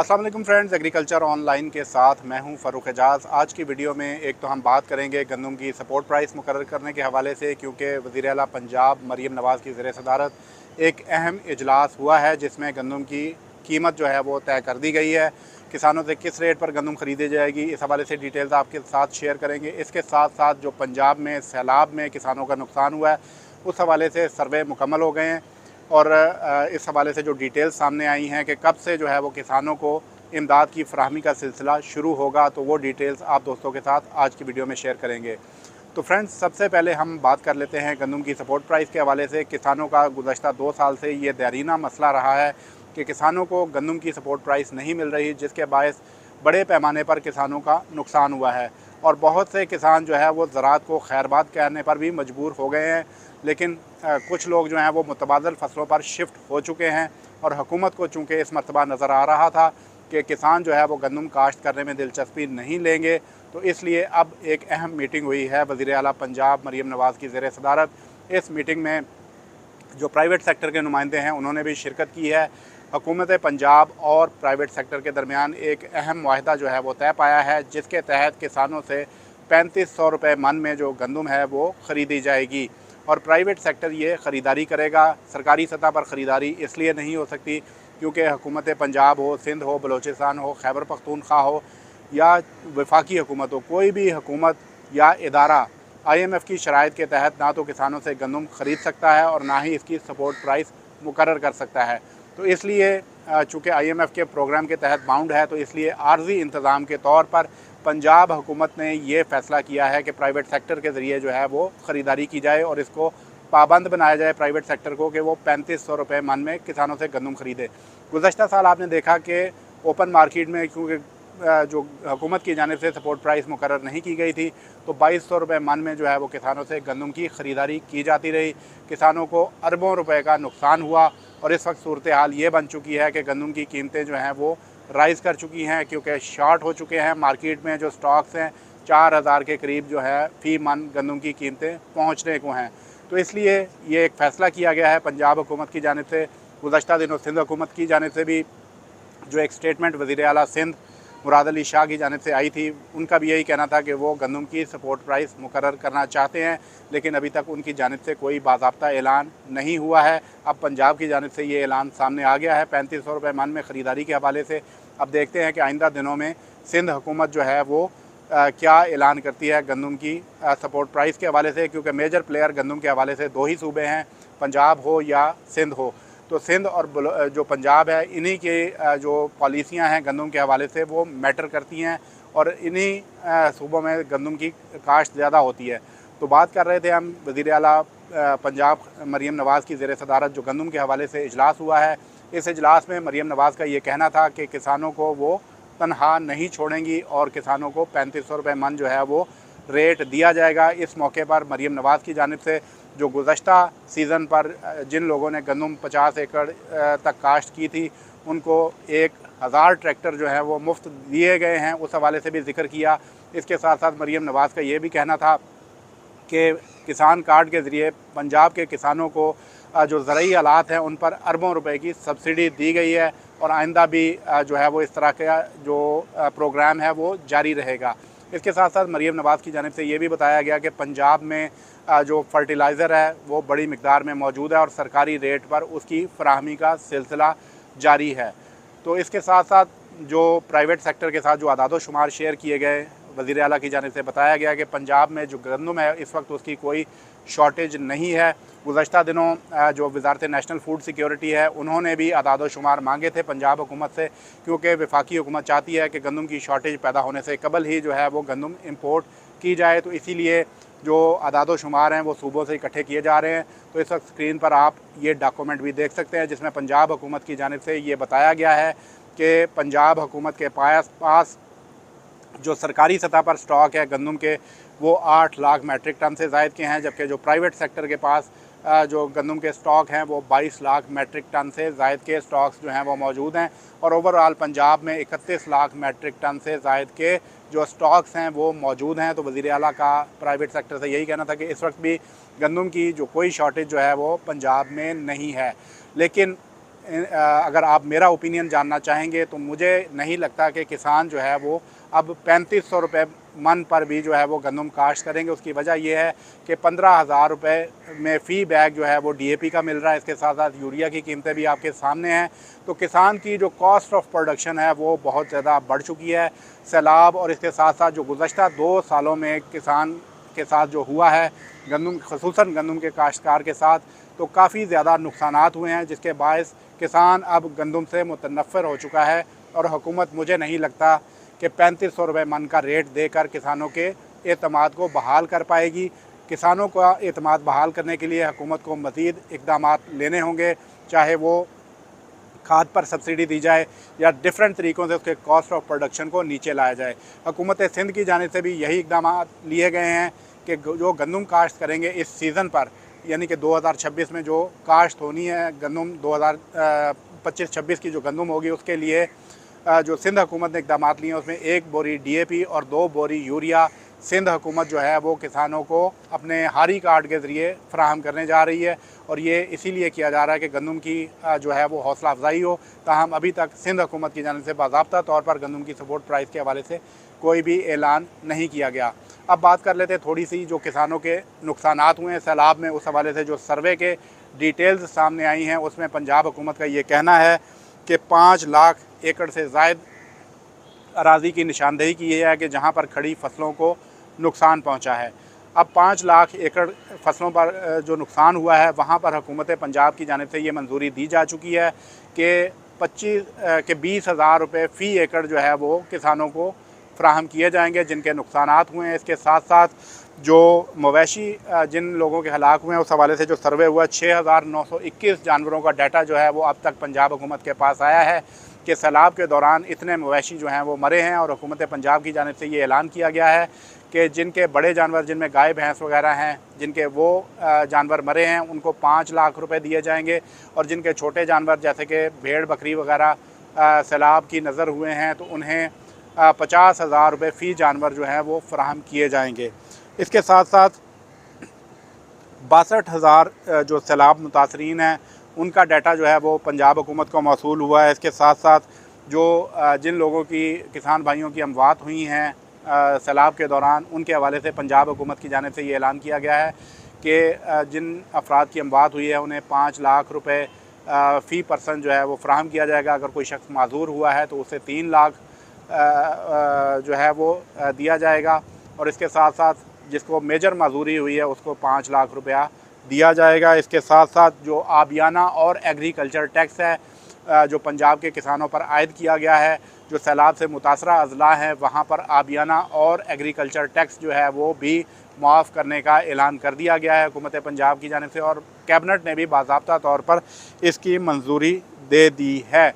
अस्सलाम वालेकुम friends, agriculture online के साथ मैं हूं फ़ारूक एजाज़। आज की वीडियो में एक तो हम बात करेंगे गंदम की सपोर्ट प्राइस मुकर्रर करने के हवाले से, क्योंकि वज़ीर आला पंजाब मरीम नवाज़ की ज़ेर सदारत एक अहम इजलास हुआ है जिसमें गंदम की कीमत जो है वो तय कर दी गई है। किसानों से किस रेट पर गंदम ख़रीदी जाएगी, इस हवाले से डिटेल्स आपके साथ शेयर करेंगे। इसके साथ साथ जो पंजाब में सैलाब में किसानों का नुकसान हुआ है उस हवाले से सर्वे मुकम्मल हो गए हैं और इस हवाले से जो डिटेल्स सामने आई हैं कि कब से जो है वो किसानों को इमदाद की फ़राहमी का सिलसिला शुरू होगा, तो वो डिटेल्स आप दोस्तों के साथ आज की वीडियो में शेयर करेंगे। तो फ्रेंड्स, सबसे पहले हम बात कर लेते हैं गंदम की सपोर्ट प्राइस के हवाले से। किसानों का गुज़श्ता 2 साल से ये देरीना मसला रहा है कि किसानों को गंदम की सपोर्ट प्राइस नहीं मिल रही, जिसके बायस बड़े पैमाने पर किसानों का नुकसान हुआ है और बहुत से किसान जो है वो ज़राअत को खैरबाद कहने पर भी मजबूर हो गए हैं। लेकिन कुछ लोग जो हैं वो मुतबादल फसलों पर शिफ्ट हो चुके हैं और हुकूमत को चूँकि इस मरतबा नज़र आ रहा था कि किसान जो है वो गंदम काश्त करने में दिलचस्पी नहीं लेंगे, तो इसलिए अब एक अहम मीटिंग हुई है वज़ीर आला पंजाब मरीम नवाज़ की ज़ेर सदारत। इस मीटिंग में जो प्राइवेट सेक्टर के नुमाइंदे हैं उन्होंने भी शिरकत की है। हुकूमत पंजाब और प्राइवेट सेक्टर के दरमियान एक अहम मुआहदा जो है वो तय पाया है, जिसके तहत किसानों से 3500 रुपये मन में जो गंदम है वो ख़रीदी जाएगी और प्राइवेट सेक्टर ये ख़रीदारी करेगा। सरकारी सतह पर ख़रीदारी इसलिए नहीं हो सकती क्योंकि हुकूमत पंजाब हो, सिंध हो, बलोचिस्तान हो, खैबर पख्तूनख्वा हो या वफाकी हुकूमत हो, कोई भी हुकूमत या इदारा IMF की शराइत के तहत ना तो किसानों से गंदम ख़रीद सकता है और ना ही इसकी सपोर्ट प्राइस मुकर्रर कर सकता है। तो इसलिए चूँकि IMF के प्रोग्राम के तहत बाउंड है, तो इसलिए आर्जी इंतज़ाम के तौर पर पंजाब हुकूमत ने ये फ़ैसला किया है कि प्राइवेट सेक्टर के ज़रिए जो है वो ख़रीदारी की जाए और इसको पाबंद बनाया जाए प्राइवेट सेक्टर को कि वो 3500 रुपये मन में किसानों से गंदम ख़रीदे। गुज़श्ता साल आपने देखा कि ओपन मार्केट में क्योंकि जो हुकूमत की जानिब से सपोर्ट प्राइस मुकर्रर नहीं की गई थी, तो 2200 रुपये मन में जो है वो किसानों से गंदम की ख़रीदारी की जाती रही। किसानों को अरबों रुपए का नुकसान हुआ और इस वक्त सूरत हाल ये बन चुकी है कि गंदम की कीमतें जो हैं वो राइज़ कर चुकी हैं क्योंकि शॉर्ट हो चुके हैं। मार्केट में जो स्टॉक्स हैं 4000 के करीब जो है फ़ी मन गंदम की कीमतें पहुँचने को हैं। तो इसलिए ये एक फ़ैसला किया गया है पंजाब हुकूमत की जानिब से। गुज़श्ता दिनों सिंध हुकूमत की जानिब से भी जो एक स्टेटमेंट वज़ीर आला सिंध मुराद अली शाह की जानिब से आई थी, उनका भी यही कहना था कि वो गंदम की सपोर्ट प्राइस मुकर्रर करना चाहते हैं, लेकिन अभी तक उनकी जानिब से कोई बाज़ाब्ता ऐलान नहीं हुआ है। अब पंजाब की जानिब से ये ऐलान सामने आ गया है 3500 रुपये मन में ख़रीदारी के हवाले से। अब देखते हैं कि आइंदा दिनों में सिंध हुकूमत जो है वो क्या ऐलान करती है गंदम की सपोर्ट प्राइस के हवाले से, क्योंकि मेजर प्लेयर गंदम के हवाले से 2 ही सूबे हैं, पंजाब हो या सिंध हो। तो सिंध और जो पंजाब है, इन्हीं के जो पॉलिसियाँ हैं गंदम के हवाले से वो मैटर करती हैं और इन्हीं सूबों में गंदम की काश्त ज़्यादा होती है। तो बात कर रहे थे हम वज़ीर आला पंजाब मरीम नवाज़ की ज़ेर सदारत जो गंदम के हवाले से इजलास हुआ है। इस इजलास में मरीम नवाज़ का ये कहना था कि किसानों को वो तनहा नहीं छोड़ेंगी और किसानों को 3500 रुपये मन जो है वो रेट दिया जाएगा। इस मौके पर मरीम नवाज़ की जानिब से जो गुज़श्ता सीज़न पर जिन लोगों ने गंदम 50 एकड़ तक काश्त की थी, उनको 1000 ट्रैक्टर जो है वो मुफ्त दिए गए हैं, उस हवाले से भी ज़िक्र किया। इसके साथ साथ मरीम नवाज़ का ये भी कहना था कि किसान कार्ड के ज़रिए पंजाब के किसानों को जो ज़रूरी आलात हैं उन पर अरबों रुपए की सब्सिडी दी गई है और आइंदा भी जो है वो इस तरह का जो प्रोग्राम है वो जारी रहेगा। इसके साथ साथ मरीम नवाज़ की जानिब से ये भी बताया गया कि पंजाब में जो फर्टिलाइज़र है वो बड़ी मिकदार में मौजूद है और सरकारी रेट पर उसकी फ़राहमी का सिलसिला जारी है। तो इसके साथ साथ जो प्राइवेट सेक्टर के साथ जो आदाद व शुमार शेयर किए गए, वज़ीर आला की जानिब से बताया गया कि पंजाब में जो गंदम है इस वक्त उसकी कोई शॉर्टेज नहीं है। गुज़श्ता दिनों जो वज़ारत नेशनल फूड सिक्योरिटी है उन्होंने भी आदाद व शुमार मांगे थे पंजाब हुकूमत से, क्योंकि वफाकी हुकूमत चाहती है कि गंदम की शॉर्टेज पैदा होने से कबल ही जो है वो गंदम इम्पोर्ट की जाए। तो इसीलिए जो आदाद व शुमार हैं वो सूबों से इकट्ठे किए जा रहे हैं। तो इस वक्त स्क्रीन पर आप ये डॉक्यूमेंट भी देख सकते हैं जिसमें पंजाब हुकूमत की जानिब से ये बताया गया है कि पंजाब हुकूमत के पास जो सरकारी सतह पर स्टॉक है गंदम के वो 8 लाख मेट्रिक टन से ज़ायद के हैं, जबकि जो प्राइवेट सेक्टर के पास जो गंदम के स्टॉक हैं वो 22 लाख मेट्रिक टन से ज़ायद के स्टॉक्स जो हैं वो मौजूद हैं और ओवरऑल पंजाब में 31 लाख मेट्रिक टन से ज़ायद के जो स्टॉक्स हैं वो मौजूद हैं। तो वज़ीर आला का प्राइवेट सेक्टर से यही कहना था कि इस वक्त भी गंदम की जो कोई शॉर्टेज जो है वो पंजाब में नहीं है। लेकिन अगर आप मेरा ओपिनियन जानना चाहेंगे तो मुझे नहीं लगता कि किसान जो है वो अब 3500 रुपये मन पर भी जो है वो गंदम काश्त करेंगे। उसकी वजह यह है कि 15,000 रुपये में फ़ी बैग जो है वो DAP का मिल रहा है। इसके साथ साथ यूरिया की कीमतें भी आपके सामने हैं। तो किसान की जो कॉस्ट ऑफ प्रोडक्शन है वो बहुत ज़्यादा बढ़ चुकी है। सैलाब और इसके साथ साथ जो गुज़श्ता 2 सालों में किसान के साथ जो हुआ है गंदम, ख़ुसूसन गंदम के काश्तकार के साथ, तो काफ़ी ज़्यादा नुकसानात हुए हैं, जिसके बायस किसान अब गंदम से मुतनफ़िर हो चुका है। और हुकूमत मुझे नहीं लगता कि 3500 रुपये मन का रेट देकर किसानों के एतमाद को बहाल कर पाएगी। किसानों का एतमाद बहाल करने के लिए हुकूमत को मज़ीद इक़दाम लेने होंगे, चाहे वो खाद पर सब्सिडी दी जाए या डिफरेंट तरीक़ों से उसके कॉस्ट ऑफ प्रोडक्शन को नीचे लाया जाए। हुकूमत सिंध की जानिब से भी यही इक़दाम लिए गए हैं कि जो गंदम काश्त करेंगे इस सीज़न पर, यानी कि 2026 में जो काश्त होनी है गंदम, 2025-26 की जो गंदम होगी उसके लिए जो सिंध हुकूमत ने इक़दाम लिए हैं उसमें 1 बोरी DAP और 2 बोरी यूरिया सिंध हुकूमत जो है वो किसानों को अपने हारी कार्ड के ज़रिए फ़राहम करने जा रही है। और ये इसीलिए किया जा रहा है कि गंदम की जो है वो हौसला अफजाई हो। ताहम अभी तक सिंध हुकूमत की जानिब से बाज़ाब्ता तौर पर गंदम की सपोर्ट प्राइस के हवाले से कोई भी ऐलान नहीं किया गया। अब बात कर लेते हैं थोड़ी सी जो किसानों के नुकसानात हुए हैं सैलाब में। उस हवाले से जो सर्वे के डिटेल्स सामने आई हैं उसमें पंजाब हुकूमत का ये कहना है कि 5 लाख एकड़ से ज़ायद अराज़ी की निशानदेही की है कि जहाँ पर खड़ी फसलों को नुकसान पहुँचा है। अब 5 लाख एकड़ फसलों पर जो नुकसान हुआ है वहाँ पर हुकूमत पंजाब की जानिब से ये मंजूरी दी जा चुकी है कि 20,000 रुपये फ़ी एकड़ जो है वो किसानों को फ़राहम किए जाएंगे जिनके नुकसानात हुए हैं। इसके साथ साथ जो मवेशी जिन लोगों के हलाक हुए हैं उस हवाले से जो सर्वे हुआ 6,921 जानवरों का डाटा जो है वो अब तक पंजाब हुकूमत के पास आया है कि सैलाब के दौरान इतने मवेशी जो हैं वो मरे हैं। और हुकूमत पंजाब की जानिब से ये ऐलान किया गया है कि जिनके बड़े जानवर, जिनमें गाय भैंस वगैरह हैं, जिनके वो जानवर मरे हैं उनको 5 लाख रुपए दिए जाएंगे। और जिनके छोटे जानवर जैसे कि भेड़ बकरी वगैरह सैलाब की नज़र हुए हैं तो उन्हें 50,000 रुपये फ़ी जानवर जो है वो फ़राहम किए जाएंगे। इसके साथ साथ 62,000 जो सैलाब मुतासरीन हैं उनका डाटा जो है वो पंजाब हुकूमत को मौसूल हुआ है। इसके साथ साथ जो जिन लोगों की, किसान भाइयों की अमवात हुई हैं सैलाब के दौरान, उनके हवाले से पंजाब हुकूमत की जानिब से ये ऐलान किया गया है कि जिन अफराद की अमवात हुई है उन्हें 5 लाख रुपए फ़ी पर्सन जो है वो फ़राहम किया जाएगा। अगर कोई शख्स माजूर हुआ है तो उसे 3 लाख जो है वो दिया जाएगा। और इसके साथ साथ जिसको मेजर माजूरी हुई है उसको 5 लाख रुपया दिया जाएगा। इसके साथ साथ जो आबियाना और एग्रीकल्चर टैक्स है जो पंजाब के किसानों पर आयद किया गया है, जो सैलाब से मुतासरा अजला हैं वहाँ पर आबियाना और एग्रीकल्चर टैक्स जो है वो भी माफ़ करने का ऐलान कर दिया गया है हुकूमत पंजाब की जानिब से। और कैबिनेट ने भी बाज़ाब्ता तौर पर इसकी मंजूरी दे दी है।